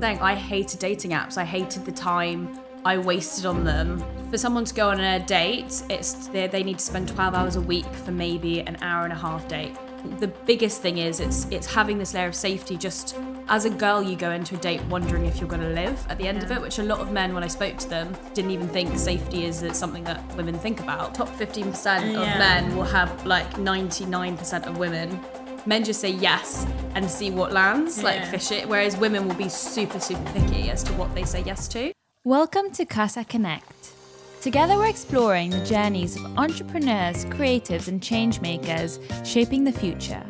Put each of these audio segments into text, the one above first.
saying I hated dating apps. I hated the time I wasted on them. For someone to go on a date, they need to spend 12 hours a week for maybe an hour and a half date. The biggest thing is it's having this layer of safety. Just as a girl, you go into a date wondering if you're going to live at the end of it, which a lot of men, when I spoke to them, didn't even think safety is something that women think about. Top 15% of men will have like 99% of women. Men just say yes and see what lands, like fish it, whereas women will be super, super picky as to what they say yes to. Welcome to Kasa Connect. Together we're exploring the journeys of entrepreneurs, creatives and change makers shaping the future.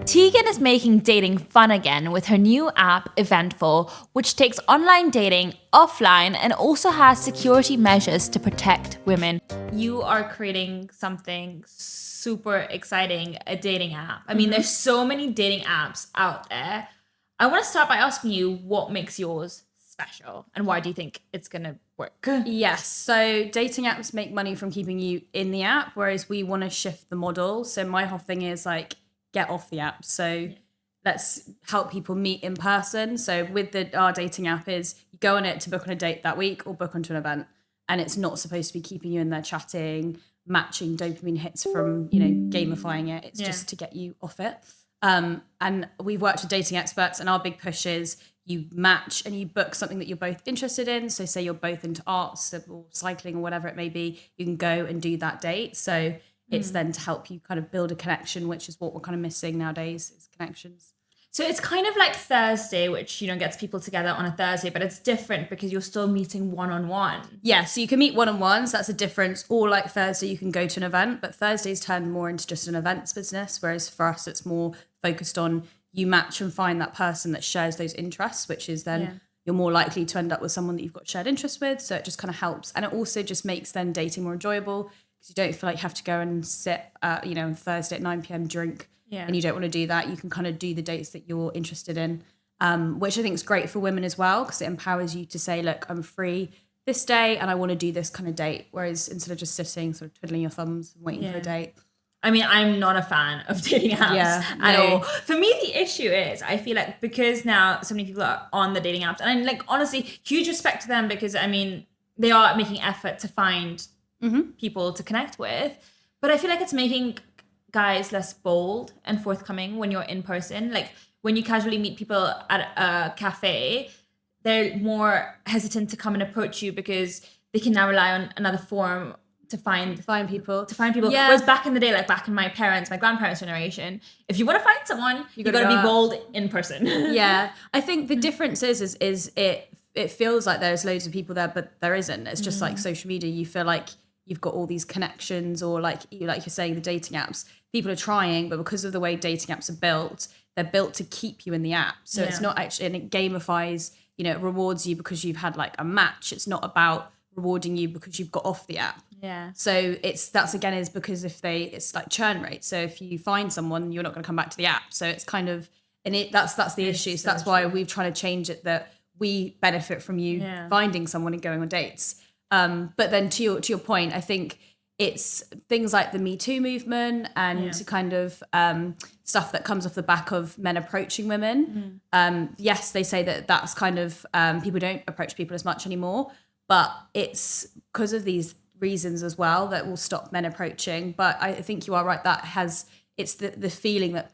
Tegan is making dating fun again with her new app, Eventful, which takes online dating offline and also has security measures to protect women. You are creating something super exciting, a dating app. I mean, there's so many dating apps out there. I want to start by asking you what makes yours special and why do you think it's going to work? Yes, so dating apps make money from keeping you in the app, whereas we want to shift the model. So my whole thing is like, get off the app. So let's help people meet in person. So with our dating app is you go on it to book on a date that week or book onto an event. And it's not supposed to be keeping you in there chatting, matching dopamine hits from, gamifying it. It's just to get you off it. And we've worked with dating experts, and our big push is you match and you book something that you're both interested in. So say you're both into arts or cycling or whatever it may be, you can go and do that date. So it's then to help you kind of build a connection, which is what we're kind of missing nowadays, is connections. So it's kind of like Thursday, which, gets people together on a Thursday, but it's different because you're still meeting one-on-one. Yeah, so you can meet one-on-ones, that's a difference. Or like Thursday, you can go to an event, but Thursday's turned more into just an events business, whereas for us, it's more focused on you match and find that person that shares those interests, which is then you're more likely to end up with someone that you've got shared interests with. So it just kind of helps. And it also just makes then dating more enjoyable because you don't feel like you have to go and sit, on Thursday at 9 p.m, drink. Yeah. And you don't want to do that. You can kind of do the dates that you're interested in, which I think is great for women as well, because it empowers you to say, look, I'm free this day and I want to do this kind of date. Whereas instead of just sitting, sort of twiddling your thumbs and waiting for a date. I mean, I'm not a fan of dating apps at all. For me, the issue is I feel like because now so many people are on the dating apps, and I'm like, honestly, huge respect to them because, I mean, they are making effort to find people to connect with. But I feel like it's making guys less bold and forthcoming when you're in person. Like when you casually meet people at a cafe, they're more hesitant to come and approach you because they can now rely on another form to find people. Yeah. Whereas back in the day, like back in my grandparents' generation, if you want to find someone, you got to be bold in person. Yeah. I think the difference is it feels like there's loads of people there, but there isn't. It's just like social media. You feel like you've got all these connections, or like you're saying, the dating apps, people are trying, but because of the way dating apps are built, they're built to keep you in the app. So it's not actually, and it gamifies, it rewards you because you've had like a match. It's not about rewarding you because you've got off the app. Yeah. So that's again is because it's like churn rate. So if you find someone, you're not going to come back to the app. So it's kind of, and that's the issue. So that's why we've tried to change it, that we benefit from you finding someone and going on dates. But then to your point, I think it's things like the Me Too movement and kind of stuff that comes off the back of men approaching women. Yes, they say that that's kind of people don't approach people as much anymore, but it's because of these reasons as well that will stop men approaching. But I think you are right, it's the feeling that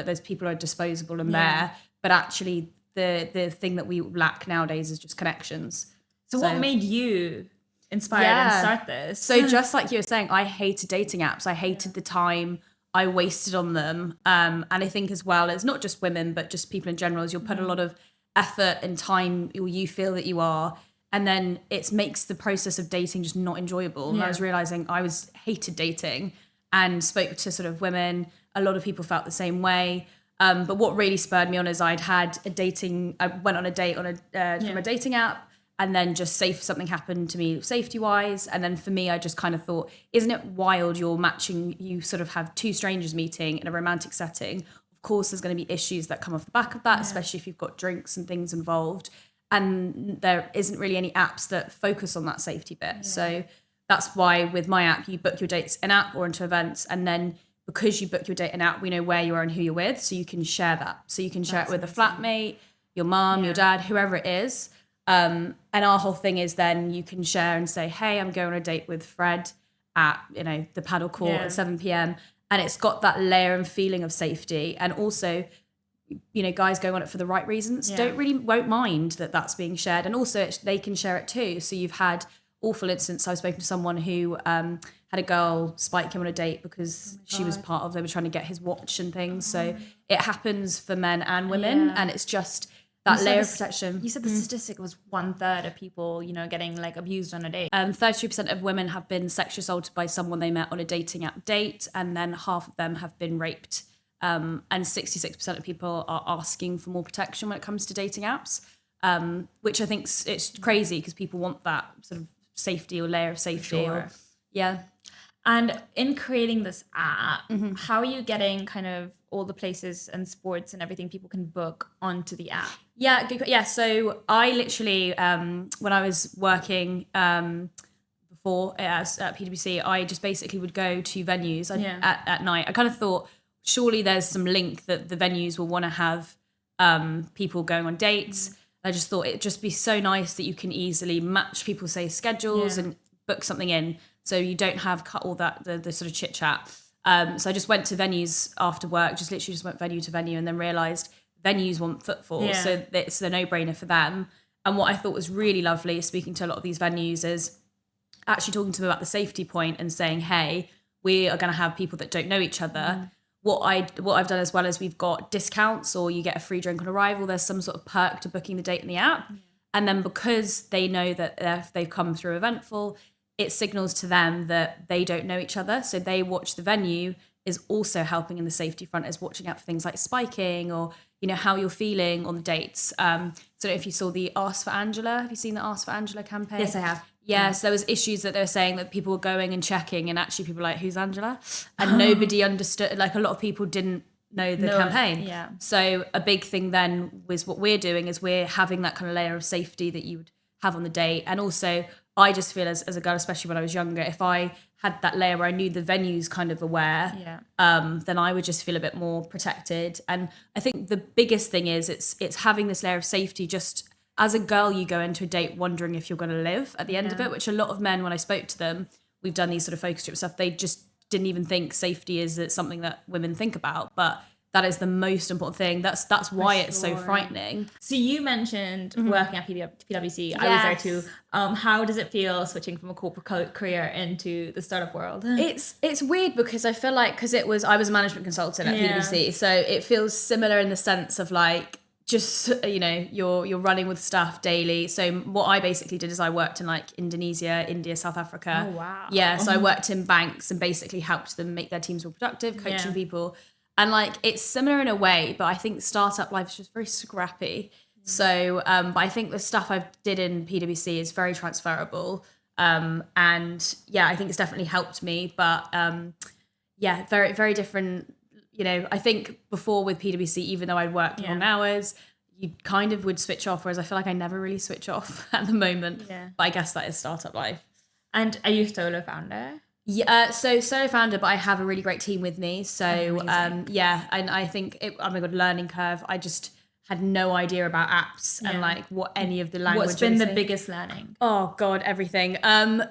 those people are disposable and there, but actually the thing that we lack nowadays is just connections. So what made you inspired and start this? So just like you were saying, I hated dating apps. I hated the time I wasted on them. And I think as well, it's not just women, but just people in general, is you'll put a lot of effort and time, or you feel that you are, and then it makes the process of dating just not enjoyable. And I was realizing I hated dating and spoke to sort of women. A lot of people felt the same way. But what really spurred me on is I went on a date from a dating app, and then just something happened to me safety wise. And then for me, I just kind of thought, isn't it wild? You sort of have two strangers meeting in a romantic setting. Of course, there's going to be issues that come off the back of that, especially if you've got drinks and things involved. And there isn't really any apps that focus on that safety bit. So that's why with my app, you book your dates in app or into events. And then because you book your date in app, we know where you are and who you're with. So you can share that. So you can share it with a flatmate. your mum, your dad, whoever it is. And our whole thing is then you can share and say, hey, I'm going on a date with Fred at, the paddle court at 7 p.m. And it's got that layer and feeling of safety. And also, guys going on it for the right reasons won't mind that that's being shared. And also they can share it too. So you've had awful incidents. I've spoken to someone who had a girl spike him on a date because she was part of, they were trying to get his watch and things. So it happens for men and women. And it's just that layer of protection. You said the statistic was 1/3 of people, getting like abused on a date. 32% of women have been sexually assaulted by someone they met on a dating app date, and then half of them have been raped. And 66% of people are asking for more protection when it comes to dating apps, which I think it's crazy because people want that sort of safety or layer of safety. Sure. Yeah. And in creating this app, how are you getting kind of all the places and sports and everything people can book onto the app? Yeah, good. Yeah. So I literally, when I was working before at PwC, I just basically would go to venues at night. I kind of thought, surely there's some link that the venues will want to have people going on dates. I just thought it'd just be so nice that you can easily match people's, say, schedules and book something in, so you don't have cut all that the sort of chit chat. So I just went to venues after work, just literally just went venue to venue, and then realised venues want footfall, so it's a no-brainer for them. And what I thought was really lovely, speaking to a lot of these venues, is actually talking to them about the safety point and saying, hey, we are going to have people that don't know each other. What I've done as well is we've got discounts, or you get a free drink on arrival. There's some sort of perk to booking the date in the app. And then because they know that if they've come through Eventful, it signals to them that they don't know each other. So they watch the venue is also helping in the safety front, as watching out for things like spiking or, how you're feeling on the dates. So if you saw the Ask for Angela, have you seen the Ask for Angela campaign? Yes, I have. Yeah, so there was issues that they were saying that people were going and checking, and actually people were like, who's Angela? And nobody understood, like a lot of people didn't know the campaign. Yeah. So a big thing then was what we're doing is we're having that kind of layer of safety that you would have on the date. And also I just feel as a girl, especially when I was younger, if I had that layer where I knew the venue's kind of aware, then I would just feel a bit more protected. And I think the biggest thing is it's having this layer of safety. Just as a girl, you go into a date wondering if you're going to live at the end of it, which a lot of men, when I spoke to them, we've done these sort of focus group stuff, they just didn't even think safety is something that women think about. But that is the most important thing. That's why it's so frightening. So you mentioned working at PwC. I was there too. How does it feel switching from a corporate career into the startup world? It's weird because I feel like I was a management consultant at PwC, so it feels similar in the sense of like just you're running with stuff daily. So what I basically did is I worked in like Indonesia, India, South Africa. Oh wow. Yeah, so I worked in banks and basically helped them make their teams more productive, coaching people. And like it's similar in a way, but I think startup life is just very scrappy. So, but I think the stuff I did in PwC is very transferable. And yeah, I think it's definitely helped me. But very, very different. I think before with PwC, even though I'd worked long hours, you kind of would switch off. Whereas I feel like I never really switch off at the moment. Yeah. But I guess that is startup life. And are you a solo founder? Yeah, so solo founder, but I have a really great team with me. So and I think oh my god, learning curve. I just had no idea about apps and like what any of the language. What's been the biggest learning? Oh god, everything.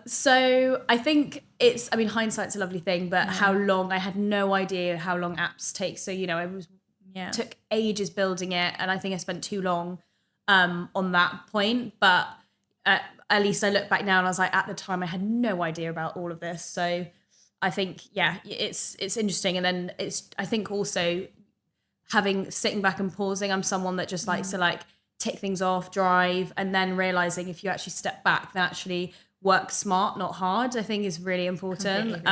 So I think hindsight's a lovely thing, but how long, I had no idea how long apps take. So took ages building it, and I think I spent too long on that point. But at least I look back now and I was like, at the time I had no idea about all of this. So I think, it's interesting. And then I think also sitting back and pausing, I'm someone that just likes to like tick things off, drive, and then realizing if you actually step back, then actually work smart, not hard, I think is really important.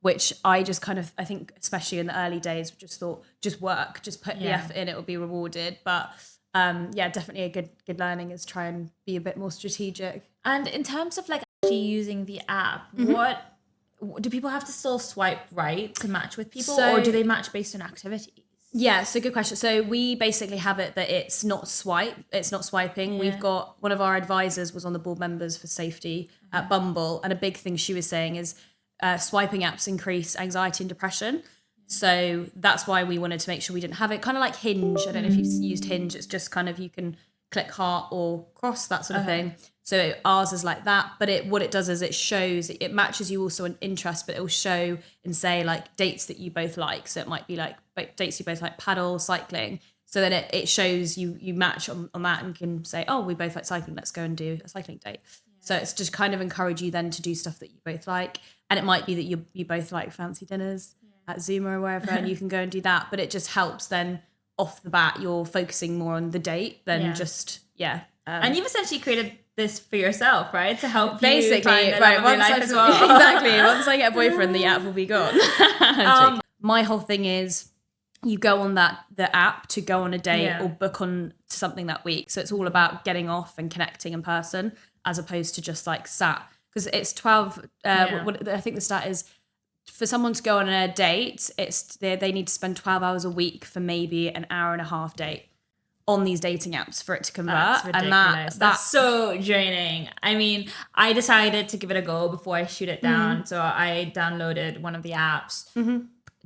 Which I just kind of, I think, especially in the early days, just thought, just work, just put the effort in, it will be rewarded. But definitely a good learning is try and be a bit more strategic. And in terms of like actually using the app, what do people have to still swipe right to match with people, or do they match based on activities? Yeah, so good question. So we basically have it that it's not swiping. We've got one of our advisors was on the board members for safety at Bumble, and a big thing she was saying is swiping apps increase anxiety and depression. So that's why we wanted to make sure we didn't have it. Kind of like Hinge. I don't know if you've used Hinge. It's just kind of you can click heart or cross, that sort of thing. So ours is like that. But what it does is it shows, it matches you also an interest, but it will show and say like dates that you both like. So it might be like dates you both like, paddle, cycling. So then it shows you match on that and can say, oh, we both like cycling. Let's go and do a cycling date. So it's just kind of encourage you then to do stuff that you both like. And it might be that you both like fancy dinners at Zuma or wherever, and you can go and do that. But it just helps then off the bat, you're focusing more on the date than just, and you've essentially created this for yourself, right? To help basically, you find the love of your life as well. Exactly. Once I get a boyfriend, the app will be gone. My whole thing is you go on the app to go on a date or book on to something that week. So it's all about getting off and connecting in person as opposed to just like sat. Because it's 12, what I think the stat is, for someone to go on a date, they need to spend 12 hours a week for maybe an hour and a half date on these dating apps for it to convert. That's ridiculous. And that's so draining. I mean, I decided to give it a go before I shoot it down. So I downloaded one of the apps.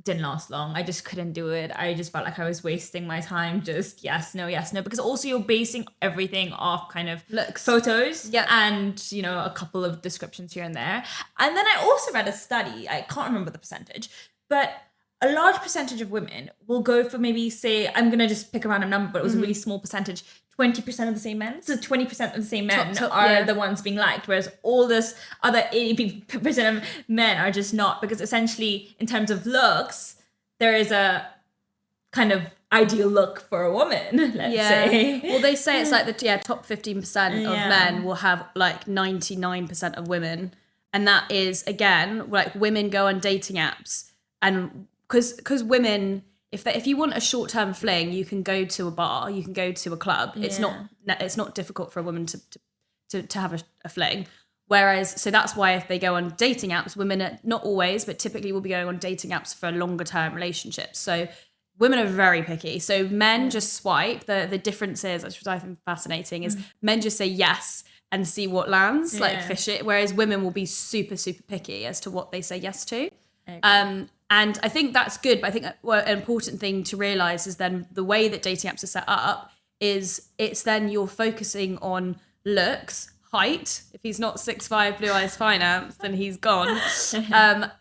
Didn't last long. I just couldn't do it. I just felt like I was wasting my time. Just yes, no, because also you're basing everything off kind of looks, photos, and a couple of descriptions here and there. And then I also read a study. I can't remember the percentage, but a large percentage of women will go for maybe, say, I'm gonna just pick a random number, but it was a really small percentage. 20% of the same men. So 20% of the same men are the ones being liked, whereas all this other 80% of men are just not, because essentially in terms of looks, there is a kind of ideal look for a woman, let's say. Well, they say it's like the top 15% of men will have like 99% of women. And that is, again, like women go on dating apps and because women, if you want a short-term fling, you can go to a bar, you can go to a club. It's not difficult for a woman to have a fling. Whereas, so that's why if they go on dating apps, women are not always, but typically will be going on dating apps for longer-term relationships. So women are very picky. So men just swipe. The difference is, which I find fascinating, is men just say yes and see what lands, like fish it. Whereas women will be super, super picky as to what they say yes to. And I think that's good, but I think an important thing to realize is then the way that dating apps are set up is it's then you're focusing on looks, height. If he's not 6'5", blue eyes finance, then he's gone.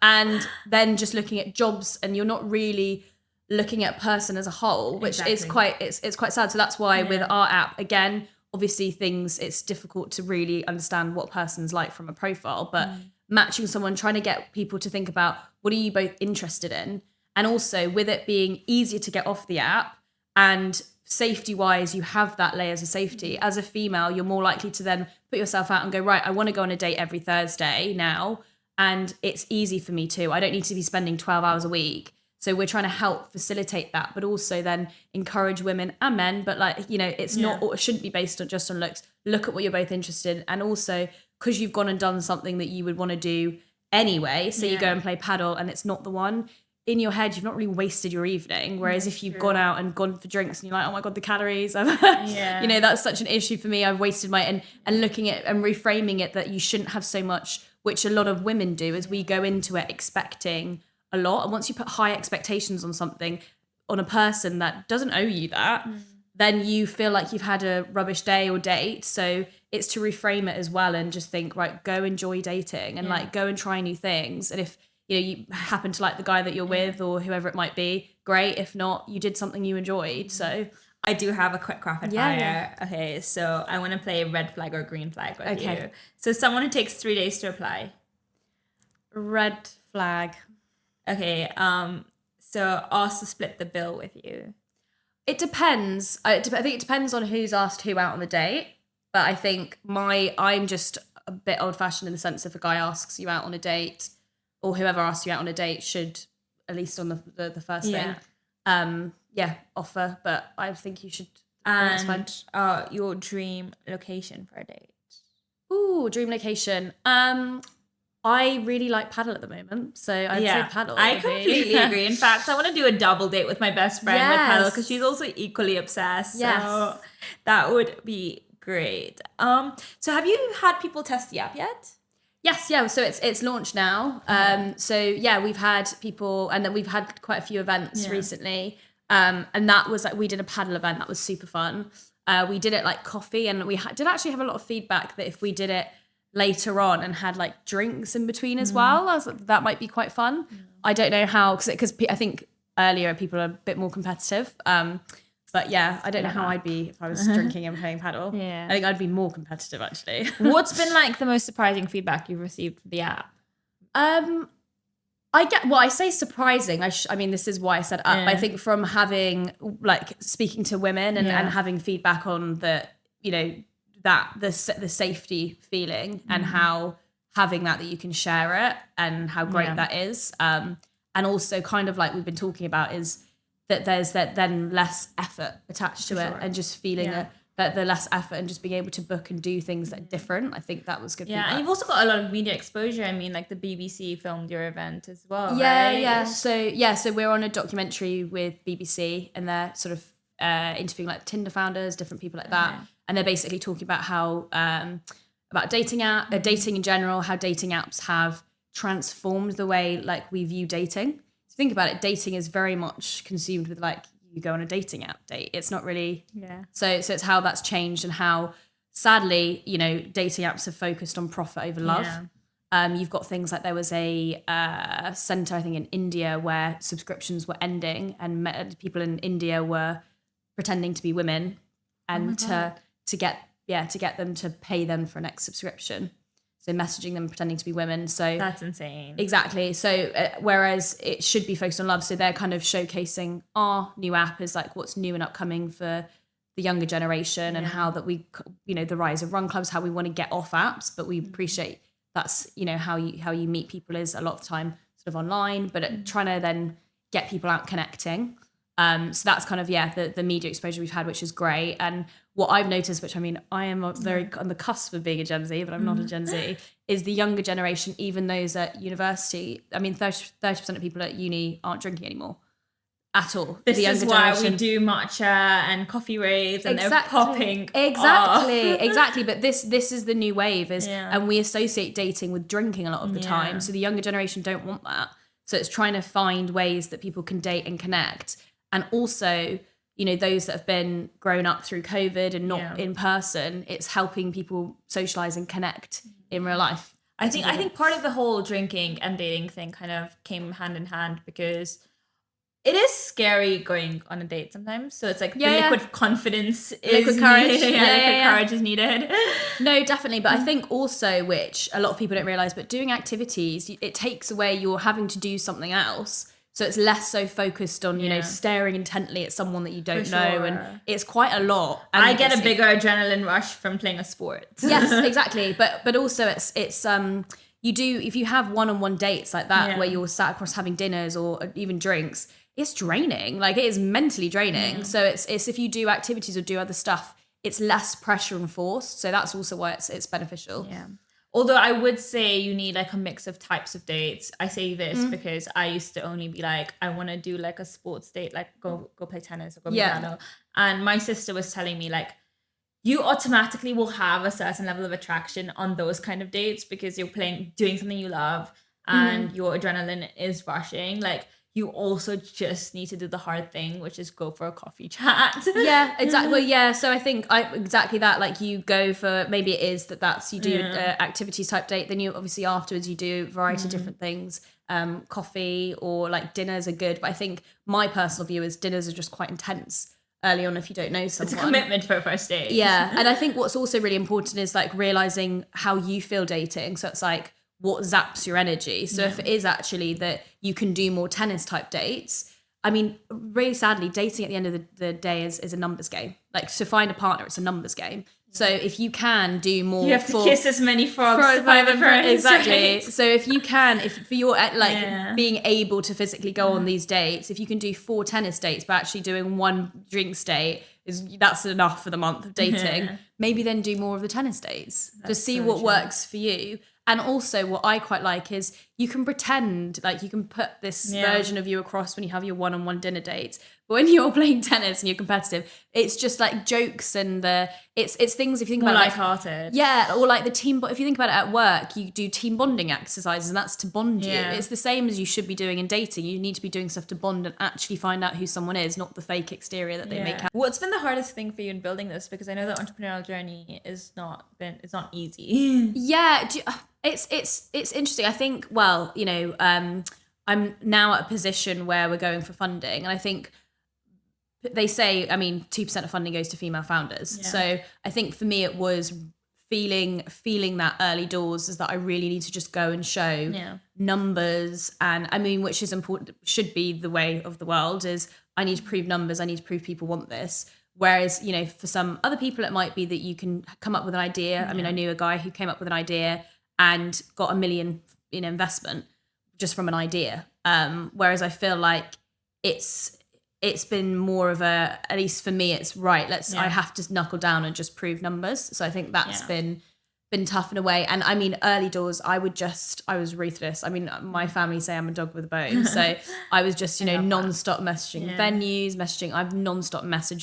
And then just looking at jobs, and you're not really looking at person as a whole, which is quite sad. So that's why with our app, again, obviously it's difficult to really understand what a person's like from a profile, but matching someone, trying to get people to think about what are you both interested in, and also with it being easier to get off the app and safety wise, you have that layers of safety. As a female, you're more likely to then put yourself out and go, right, I want to go on a date every Thursday now, and it's easy for me too. I don't need to be spending 12 hours a week. So we're trying to help facilitate that, but also then encourage women and men, but it's not, it shouldn't be based on just on looks. Look at what you're both interested in, and also because you've gone and done something that you would want to do anyway, so you go and play paddle and it's not the one, in your head you've not really wasted your evening, whereas if you've gone out and gone for drinks and you're like, oh my god, the calories, that's such an issue for me, I've wasted my and looking at and reframing it that you shouldn't have so much, which a lot of women do, is we go into it expecting a lot, and once you put high expectations on something, on a person that doesn't owe you that, then you feel like you've had a rubbish day or date. So it's to reframe it as well and just think, right, go enjoy dating and like go and try new things. And if you happen to like the guy that you're with or whoever it might be, great. If not, you did something you enjoyed. So I do have a quick rapid fire. Okay, so I want to play red flag or green flag with you. So someone who takes 3 days to apply. Red flag. Okay, so asked to split the bill with you. It depends. I think it depends on who's asked who out on the date. But I think I'm just a bit old-fashioned in the sense if a guy asks you out on a date, or whoever asks you out on a date should, at least on the first thing, offer. But I think you should. And your dream location for a date? Ooh, dream location. I really like paddle at the moment, so I'd say paddle. I completely agree. In fact, I want to do a double date with my best friend with paddle because she's also equally obsessed. So that would be great. So have you had people test the app yet? Yes, yeah. So it's launched now. So yeah, we've had people, and then we've had quite a few events recently. And that was like, we did a paddle event that was super fun. We did it like coffee, and we did actually have a lot of feedback that if we did it later on and had like drinks in between as well, I was like, that might be quite fun. I don't know how, because I think earlier people are a bit more competitive. But yeah, I don't know how I'd be if I was drinking and playing paddle. Yeah. I think I'd be more competitive actually. What's been like the most surprising feedback you've received for the app? I say surprising. I mean, this is why I said up. Yeah. I think from having like speaking to women and having feedback on the, you know, that the safety feeling and how having that you can share it and how great that is. And also kind of like we've been talking about is that there's then less effort attached to it and just feeling that the less effort and just being able to book and do things that are different. I think that was good. Yeah, feedback. and you've also got a lot of media exposure. I mean, like the BBC filmed your event as well. Yeah, right? yeah. So we're on a documentary with BBC, and they're sort of interviewing like Tinder founders, different people like that, and they're basically talking about how about dating in general, how dating apps have transformed the way like we view dating. So think about it, dating is very much consumed with like you go on a dating app date. It's not really so it's how that's changed and how sadly, you know, dating apps have focused on profit over love. You've got things like there was a center, I think in India, where subscriptions were ending and people in India were pretending to be women and to get them to pay them for a next subscription. So messaging them, pretending to be women. So that's insane. Exactly. So whereas it should be focused on love, so they're kind of showcasing our new app as like what's new and upcoming for the younger generation and how that we, you know, the rise of run clubs, how we want to get off apps, but we appreciate that's, you know, how you meet people is a lot of the time sort of online, but trying to then get people out connecting. So that's kind of, the media exposure we've had, which is great. And what I've noticed, which I mean, I am very on the cusp of being a Gen Z, but I'm not a Gen Z, is the younger generation, even those at university. I mean, 30% of people at uni aren't drinking anymore at all. This is why we do matcha and coffee raves and they're popping Exactly. But this is the new wave and we associate dating with drinking a lot of the time. So the younger generation don't want that. So it's trying to find ways that people can date and connect. And also, you know, those that have been grown up through COVID and not in person, it's helping people socialize and connect in real life. I think part of the whole drinking and dating thing kind of came hand in hand because it is scary going on a date sometimes. So it's like the liquid confidence liquid courage. Liquid courage is needed. No, definitely. But I think also, which a lot of people don't realize, but doing activities, it takes away you're having to do something else. So it's less so focused on, you know, staring intently at someone that you don't know. And it's quite a lot. And I get a bigger adrenaline rush from playing a sport. Yes, exactly. But also it's you do, if you have one-on-one dates like that, where you're sat across having dinners or even drinks, it's draining. Like it is mentally draining. So it's if you do activities or do other stuff, it's less pressure and force. So that's also why it's beneficial. Yeah. Although I would say you need like a mix of types of dates. I say this because I used to only be like, I want to do like a sports date, like go play tennis or go piano. And my sister was telling me like, you automatically will have a certain level of attraction on those kind of dates because you're doing something you love and your adrenaline is rushing. Like you also just need to do the hard thing, which is go for a coffee chat. Yeah, exactly. Well, yeah. So I think exactly that. Like you go for, maybe it is that's you do activities type date. Then you obviously afterwards you do a variety of different things. Coffee or like dinners are good, but I think my personal view is dinners are just quite intense early on if you don't know someone. It's a commitment for a first date. Yeah, and I think what's also really important is like realizing how you feel dating. So it's like, what zaps your energy. So if it is actually that you can do more tennis type dates, I mean, really sadly, dating at the end of the day is a numbers game. Like to find a partner, it's a numbers game. So if you can do more, you have to kiss as many frogs to find a prince. Exactly. Right? So if you can, if for your being able to physically go on these dates, if you can do 4 tennis dates, but actually doing 1 drinks date that's enough for the month of dating. Maybe then do more of the tennis dates to see what works for you. And also what I quite like is you can pretend, like you can put this version of you across when you have your one-on-one dinner dates. But when you're playing tennis and you're competitive, it's just like jokes and it's things, if you think More about it, lighthearted. yeah, or like the team, but if you think about it at work, you do team bonding exercises and that's to bond you. It's the same as you should be doing in dating. You need to be doing stuff to bond and actually find out who someone is, not the fake exterior that they make out. What's been the hardest thing for you in building this? Because I know the entrepreneurial journey it's not easy. Yeah, it's interesting. I think, well, you know, I'm now at a position where we're going for funding, and I think they say, I mean, 2% of funding goes to female founders. Yeah. So I think for me, it was feeling that early doors is that I really need to just go and show numbers. And I mean, which is important, should be the way of the world, is I need to prove numbers. I need to prove people want this. Whereas, you know, for some other people, it might be that you can come up with an idea. Yeah. I mean, I knew a guy who came up with an idea and got $1 million in investment just from an idea. Whereas I feel like it's been more of a, at least for me, it's right. I have to knuckle down and just prove numbers. So I think that's been tough in a way. And I mean, early doors, I was ruthless. I mean, my family say I'm a dog with a bone. So I was just, you know, non-stop messaging venues, I've non-stop messaged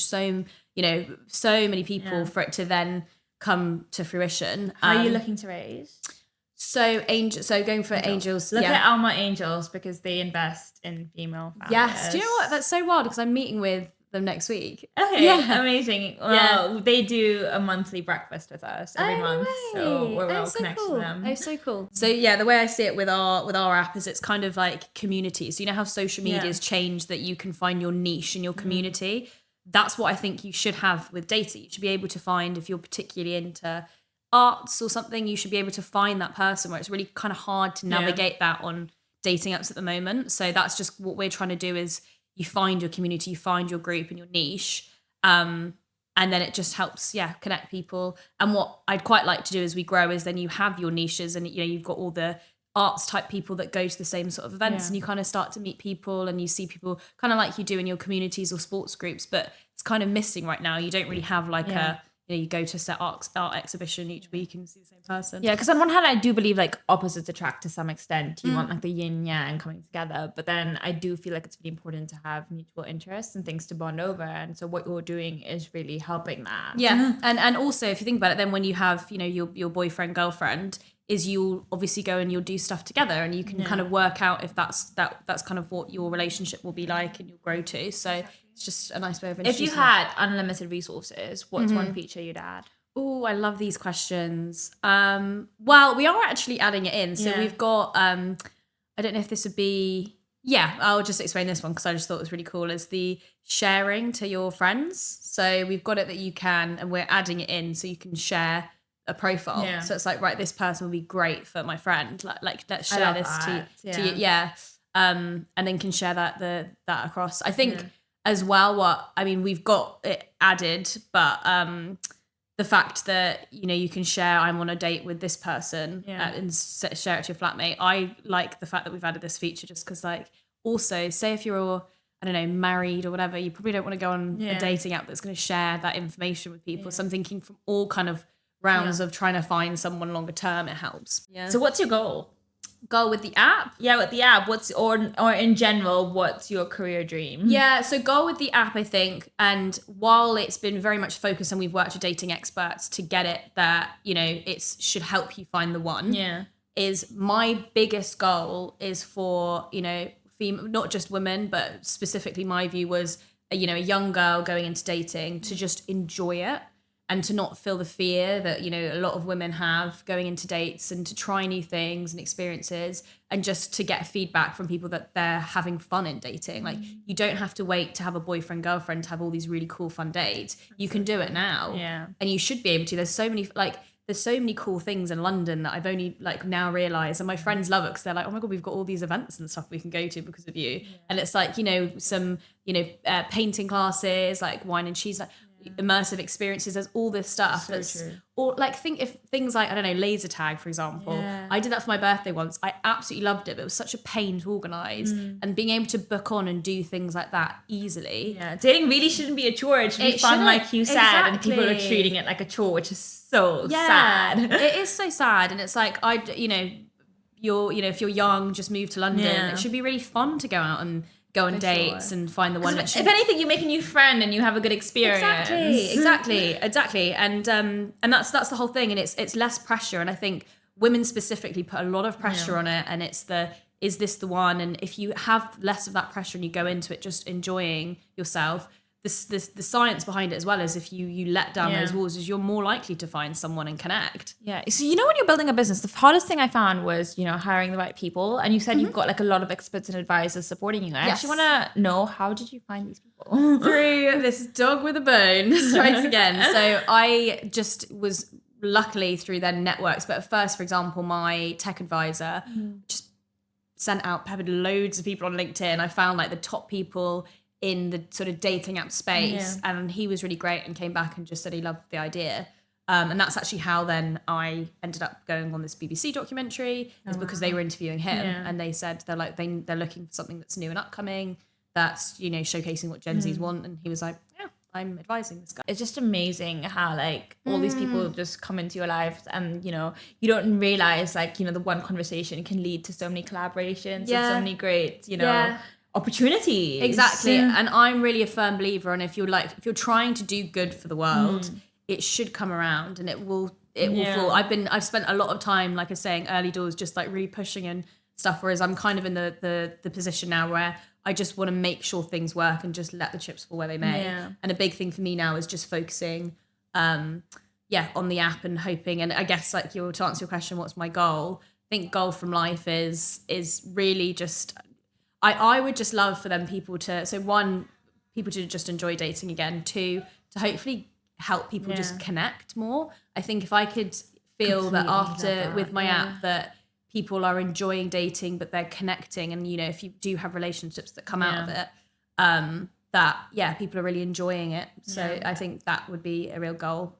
so many people for it to then come to fruition. How are you looking to raise? So going for angels. Look at Alma Angels, because they invest in female founders. Yes. Do you know what? That's so wild, because I'm meeting with them next week. Okay. Yeah. Amazing. Well, they do a monthly breakfast with us every month. So we're all connected to them. Oh, so cool. So yeah, the way I see it with our app is it's kind of like community. So you know how social media has changed, that you can find your niche in your community. That's what I think you should have with data. You should be able to find, if you're particularly into arts or something, you should be able to find that person, where it's really kind of hard to navigate that on dating apps at the moment. So that's just what we're trying to do, is you find your community, you find your group and your niche, and then it just helps connect people. And what I'd quite like to do as we grow is then you have your niches, and you know, you've got all the arts type people that go to the same sort of events, and you kind of start to meet people and you see people kind of like you do in your communities or sports groups. But it's kind of missing right now. You don't really have like you go to a set art exhibition each week and see the same person. Yeah, because on one hand, I do believe like opposites attract to some extent. You want like the yin yang coming together, but then I do feel like it's really important to have mutual interests and things to bond over. And so what you're doing is really helping that. Yeah, and also if you think about it, then when you have, you know, your boyfriend, girlfriend, is you'll obviously go and you'll do stuff together, and you can kind of work out if that's kind of what your relationship will be like, and you'll grow to. So it's just a nice way of introducing. If you had unlimited resources, what's one feature you'd add? Oh, I love these questions. Well, we are actually adding it in. So we've got, I don't know if this would be, I'll just explain this one because I just thought it was really cool, is the sharing to your friends. So we've got it that you can, and we're adding it in so you can share a profile. Yeah. So it's like, right, this person will be great for my friend. Like let's share this to you. Yeah. And then can share that across. I think as well, we've got it added, but the fact that, you know, you can share, I'm on a date with this person and share it to your flatmate. I like the fact that we've added this feature, just because, like, also say if you're, I don't know, married or whatever, you probably don't want to go on a dating app that's going to share that information with people. So I'm thinking from all kind of rounds of trying to find someone longer term, it helps. Yeah. So what's your goal with the app? Yeah, with the app. What's or in general, what's your career dream? Yeah, so goal with the app, I think, and while it's been very much focused and we've worked with dating experts to get it that, you know, it should help you find the one. Yeah. Is my biggest goal is for, you know, not just women, but specifically my view was, you know, a young girl going into dating to just enjoy it. And to not feel the fear that, you know, a lot of women have going into dates, and to try new things and experiences, and just to get feedback from people that they're having fun in dating. Like, you don't have to wait to have a boyfriend, girlfriend to have all these really cool, fun dates. You can do it now. Yeah. And you should be able to. There's so many cool things in London that I've only like now realised, and my friends love it because they're like, oh my God, we've got all these events and stuff we can go to because of you. Yeah. And it's like, you know, some, you know, painting classes, like wine and cheese, like immersive experiences. There's all this stuff. So true. Or like if things like, I don't know, laser tag, for example. Yeah. I did that for my birthday once. I absolutely loved it, but it was such a pain to organise. And being able to book on and do things like that easily. Yeah, dating really shouldn't be a chore. It should be fun, like you said, and people are treating it like a chore, which is so sad. It is so sad. And it's like, if you're young, just moved to London, Yeah. it should be really fun to go out and go on dates and find the one that if anything, you make a new friend and you have a good experience. Exactly. And that's the whole thing. And it's less pressure. And I think women specifically put a lot of pressure on it. And it's is this the one? And if you have less of that pressure and you go into it just enjoying yourself, the science behind it as well is if you let down those walls, is you're more likely to find someone and connect. Yeah. So, when you're building a business, the hardest thing I found was, hiring the right people. And you said you've got like a lot of experts and advisors supporting you. I actually want to know, how did you find these people? Through this dog with a bone strikes again. So I just was luckily through their networks. But at first, for example, my tech advisor just peppered loads of people on LinkedIn. I found like the top people in the sort of dating app space, and he was really great and came back and just said he loved the idea. And that's actually how then I ended up going on this BBC documentary, is because they were interviewing him and they said they're looking for something that's new and upcoming, that's, showcasing what Gen Zs want. And he was like, yeah, I'm advising this guy. It's just amazing how like all these people just come into your life and, you don't realize like, the one conversation can lead to so many collaborations and so many great, opportunities. Exactly. And I'm really a firm believer. And if you're trying to do good for the world, it should come around and it will fall. I've spent a lot of time, like I was saying, early doors, just like really pushing and stuff. Whereas I'm kind of in the position now where I just want to make sure things work and just let the chips fall where they may. Yeah. And a big thing for me now is just focusing, on the app and hoping. And I guess like to answer your question, what's my goal? I think goal from life is really just, I would just love for people to just enjoy dating again. 2, to hopefully help people just connect more. I think if I could feel that after with my app that people are enjoying dating, but they're connecting, and if you do have relationships that come out of it, that people are really enjoying it. So I think that would be a real goal.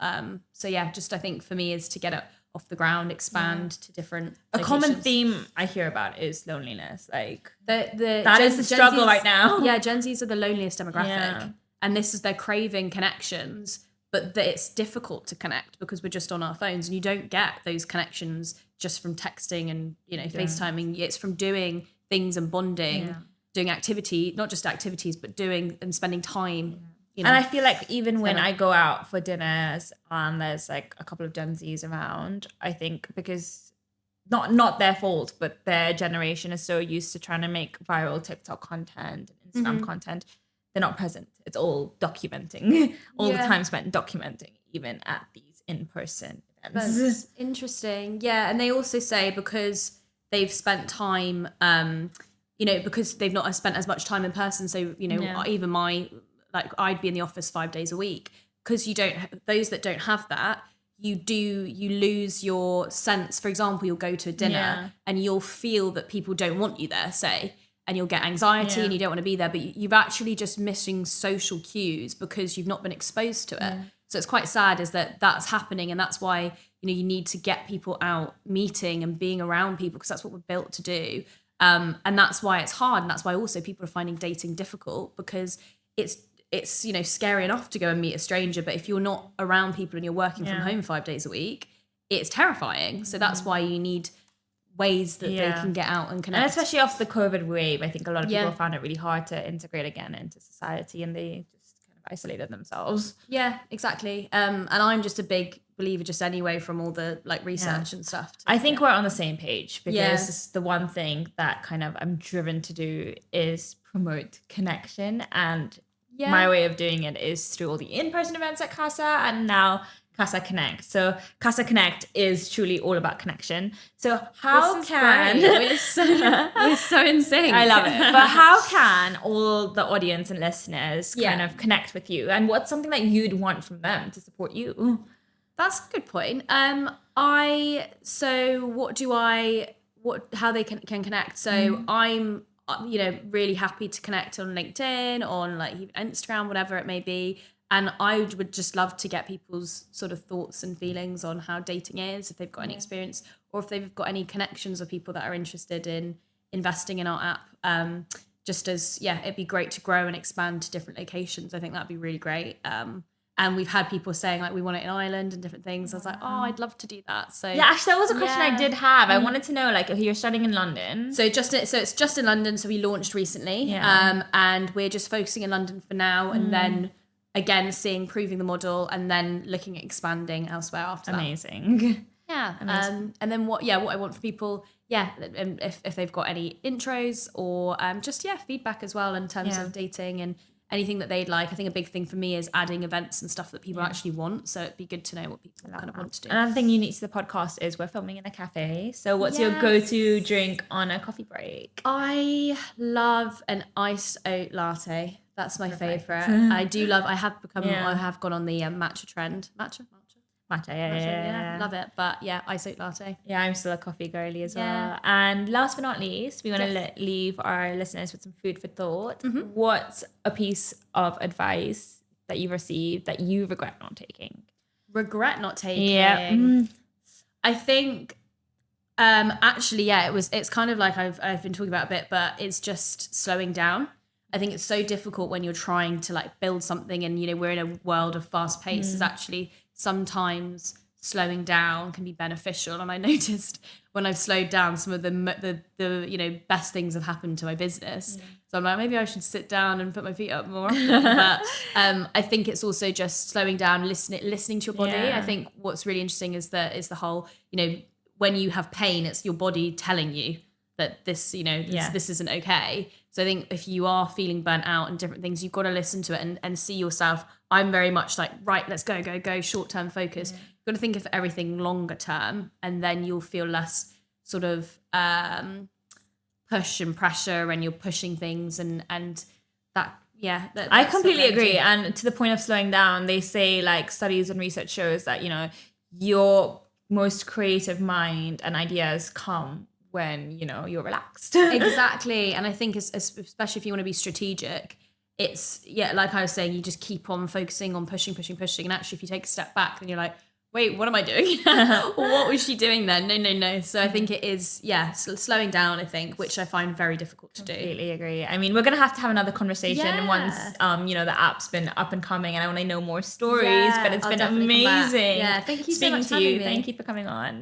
Just I think for me is to get it off the ground, expand to different locations. Common theme I hear about is loneliness. Like that is the Gen struggle Zs, right now. Yeah, Gen Zs are the loneliest demographic, and this is they're craving connections, but it's difficult to connect because we're just on our phones, and you don't get those connections just from texting and FaceTiming. It's from doing things and bonding, doing not just activities, but doing and spending time. And I feel like even when I go out for dinners and there's like a couple of Gen Zs around, I think because not their fault, but their generation is so used to trying to make viral TikTok content, Instagram content, they're not present. It's all documenting, all the time spent documenting, even at these in-person events. That's interesting. Yeah, and they also say because they've spent time, because they've not spent as much time in person. So, even I'd be in the office 5 days a week, because those that don't have that, you lose your sense. For example, you'll go to a dinner and you'll feel that people don't want you there, say, and you'll get anxiety and you don't want to be there, but you've actually just missing social cues because you've not been exposed to it. So it's quite sad is that's happening. And that's why, you need to get people out meeting and being around people, because that's what we're built to do. And that's why it's hard. And that's why also people are finding dating difficult, because it's scary enough to go and meet a stranger, but if you're not around people and you're working from home 5 days a week, it's terrifying. So that's why you need ways that they can get out and connect. And especially after the COVID wave, I think a lot of people found it really hard to integrate again into society, and they just kind of isolated themselves. Yeah, exactly. And I'm just a big believer just anyway from all the research and stuff. I think we're on the same page, because the one thing that kind of I'm driven to do is promote connection, and my way of doing it is through all the in-person events at Kasa, and now Kasa Connect. So Kasa Connect is truly all about connection. So how can we're so in sync. I love it. But how can all the audience and listeners kind of connect with you, and what's something that you'd want from them to support you? That's a good point. How they can connect. So I'm really happy to connect on LinkedIn, on Instagram, whatever it may be. And I would just love to get people's sort of thoughts and feelings on how dating is, if they've got any experience, or if they've got any connections of people that are interested in investing in our app. Just as, it'd be great to grow and expand to different locations. I think that'd be really great. And we've had people saying like, we want it in Ireland and different things. I was like, oh, I'd love to do that. So yeah, actually that was a question I did have. I wanted to know, like, if you're studying in London. So it's just in London. So we launched recently, and we're just focusing in London for now, and then again proving the model, and then looking at expanding elsewhere after that. Amazing. Yeah. And then what I want for people, if they've got any intros or just feedback as well in terms of dating and anything that they'd like. I think a big thing for me is adding events and stuff that people actually want. So it'd be good to know what people kind of want to do. Another thing unique to the podcast is we're filming in a cafe. So what's your go-to drink on a coffee break? I love an iced oat latte. That's my favorite. I have gone on the matcha trend. Matcha, yeah. Love it. But iced oat latte. Yeah, I'm still a coffee girly as well. And last but not least, we want to leave our listeners with some food for thought. What's a piece of advice that you've received that you regret not taking? Regret not taking? I think it's kind of like I've been talking about a bit, but it's just slowing down. I think it's so difficult when you're trying to like build something, and we're in a world of fast pace. Is actually sometimes slowing down can be beneficial. And I noticed when I've slowed down, some of the best things have happened to my business. So I'm like, maybe I should sit down and put my feet up more. But I think it's also just slowing down, listening to your body. I think what's really interesting is the whole, when you have pain, it's your body telling you that this isn't okay. So I think if you are feeling burnt out and different things, you've got to listen to it and see yourself. I'm very much like, right, let's go, short-term focus. You've got to think of everything longer term, and then you'll feel less sort of push and pressure, and you're pushing things and that, I completely agree. And to the point of slowing down, they say, like, studies and research shows that, your most creative mind and ideas come when you're relaxed. Exactly. And I think especially if you want to be strategic, it's like I was saying, you just keep on focusing on pushing, and actually if you take a step back, then you're like, wait, what am I doing? What was she doing then? No. So I think it is slowing down, I think, which I find very difficult to do. Completely agree. I mean, we're gonna have to have another conversation once the app's been up and coming, and I want to know more stories. But it's been amazing. Thank you so much for having me. Thank you for coming on.